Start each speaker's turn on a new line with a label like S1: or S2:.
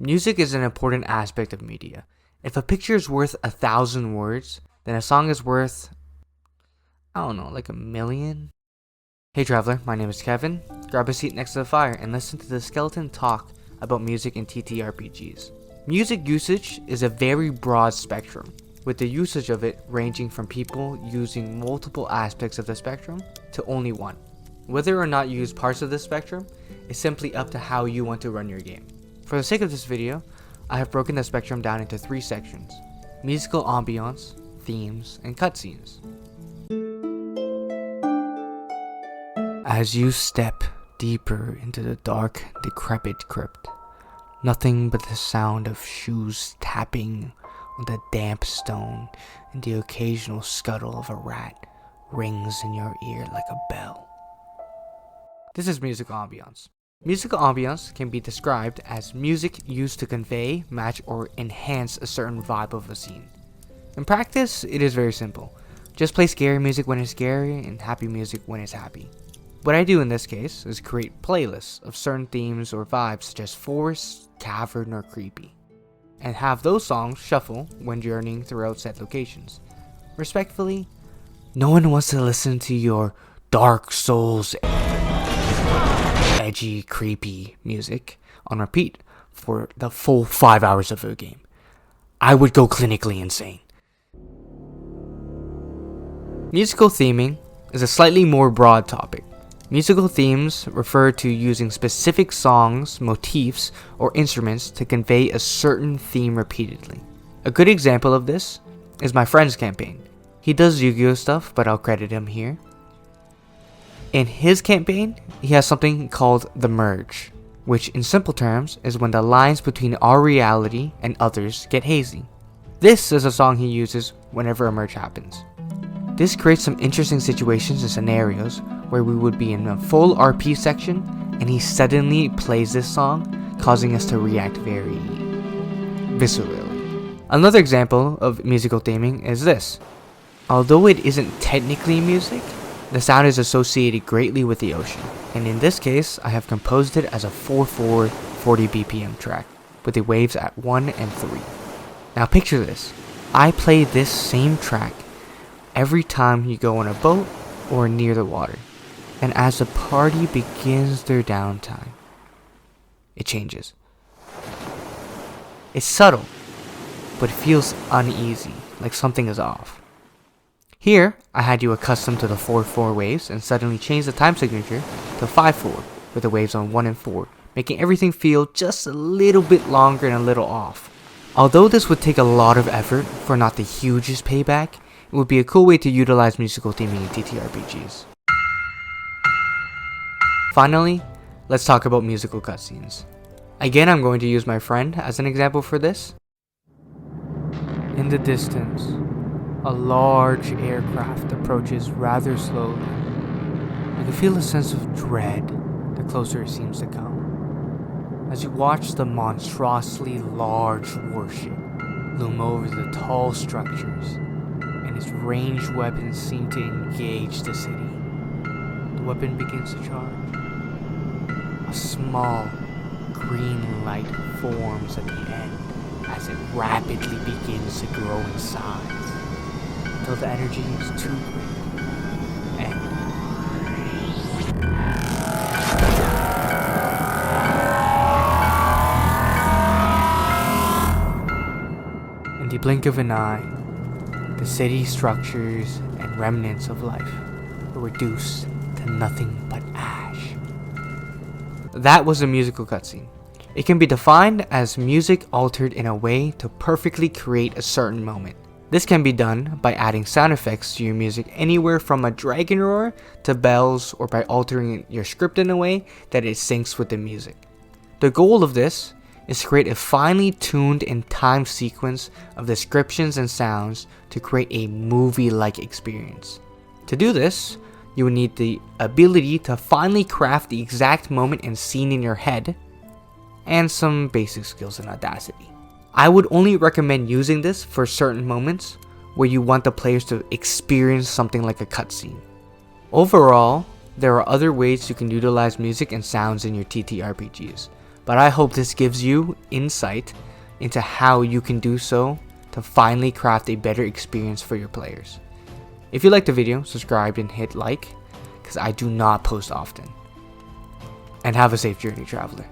S1: Music is an important aspect of media. If a picture is worth 1,000 words, then a song is worth, like 1,000,000? Hey traveler, my name is Kevin. Grab a seat next to the fire and listen to the skeleton talk about music in TTRPGs. Music usage is a very broad spectrum, with the usage of it ranging from people using multiple aspects of the spectrum to only one. Whether or not you use parts of this spectrum is simply up to how you want to run your game. For the sake of this video, I have broken the spectrum down into 3 sections: musical ambience, themes, and cutscenes. As you step deeper into the dark, decrepit crypt, nothing but the sound of shoes tapping on the damp stone and the occasional scuttle of a rat rings in your ear like a bell. This is musical ambience. Musical ambience can be described as music used to convey, match, or enhance a certain vibe of a scene. In practice, it is very simple. Just play scary music when it's scary and happy music when it's happy. What I do in this case is create playlists of certain themes or vibes such as forest, cavern, or creepy, and have those songs shuffle when journeying throughout said locations. Respectfully, no one wants to listen to your Dark Souls edgy, creepy music on repeat for the full 5 hours of a game. I would go clinically insane. Musical theming is a slightly more broad topic. Musical themes refer to using specific songs, motifs, or instruments to convey a certain theme repeatedly. A good example of this is my friend's campaign. He does Yu-Gi-Oh stuff, but I'll credit him here. In his campaign, he has something called the merge, which in simple terms is when the lines between our reality and others get hazy. This is a song he uses whenever a merge happens. This creates some interesting situations and scenarios where we would be in a full RP section and he suddenly plays this song, causing us to react very viscerally. Another example of musical theming is this. Although it isn't technically music, the sound is associated greatly with the ocean, and in this case, I have composed it as a 4/4 40 BPM track, with the waves at 1 and 3. Now picture this, I play this same track every time you go on a boat or near the water, and as the party begins their downtime, it changes. It's subtle, but it feels uneasy, like something is off. Here, I had you accustomed to the 4/4 waves and suddenly changed the time signature to 5/4 with the waves on 1 and 4, making everything feel just a little bit longer and a little off. Although this would take a lot of effort for not the hugest payback, it would be a cool way to utilize musical theming in TTRPGs. Finally, let's talk about musical cutscenes. Again, I'm going to use my friend as an example for this. In the distance, a large aircraft approaches rather slowly. You can feel a sense of dread the closer it seems to come. As you watch the monstrously large warship loom over the tall structures, and its ranged weapons seem to engage the city, the weapon begins to charge. A small green light forms at the end as it rapidly begins to grow in size, until the energy is too great, and in the blink of an eye, the city structures and remnants of life are reduced to nothing but ash. That was a musical cutscene. It can be defined as music altered in a way to perfectly create a certain moment. This can be done by adding sound effects to your music anywhere from a dragon roar to bells, or by altering your script in a way that it syncs with the music. The goal of this is to create a finely tuned and timed sequence of descriptions and sounds to create a movie-like experience. To do this, you will need the ability to finally craft the exact moment and scene in your head, and some basic skills in Audacity. I would only recommend using this for certain moments where you want the players to experience something like a cutscene. Overall, there are other ways you can utilize music and sounds in your TTRPGs, but I hope this gives you insight into how you can do so to finally craft a better experience for your players. If you liked the video, subscribe and hit like, because I do not post often. And have a safe journey, traveler.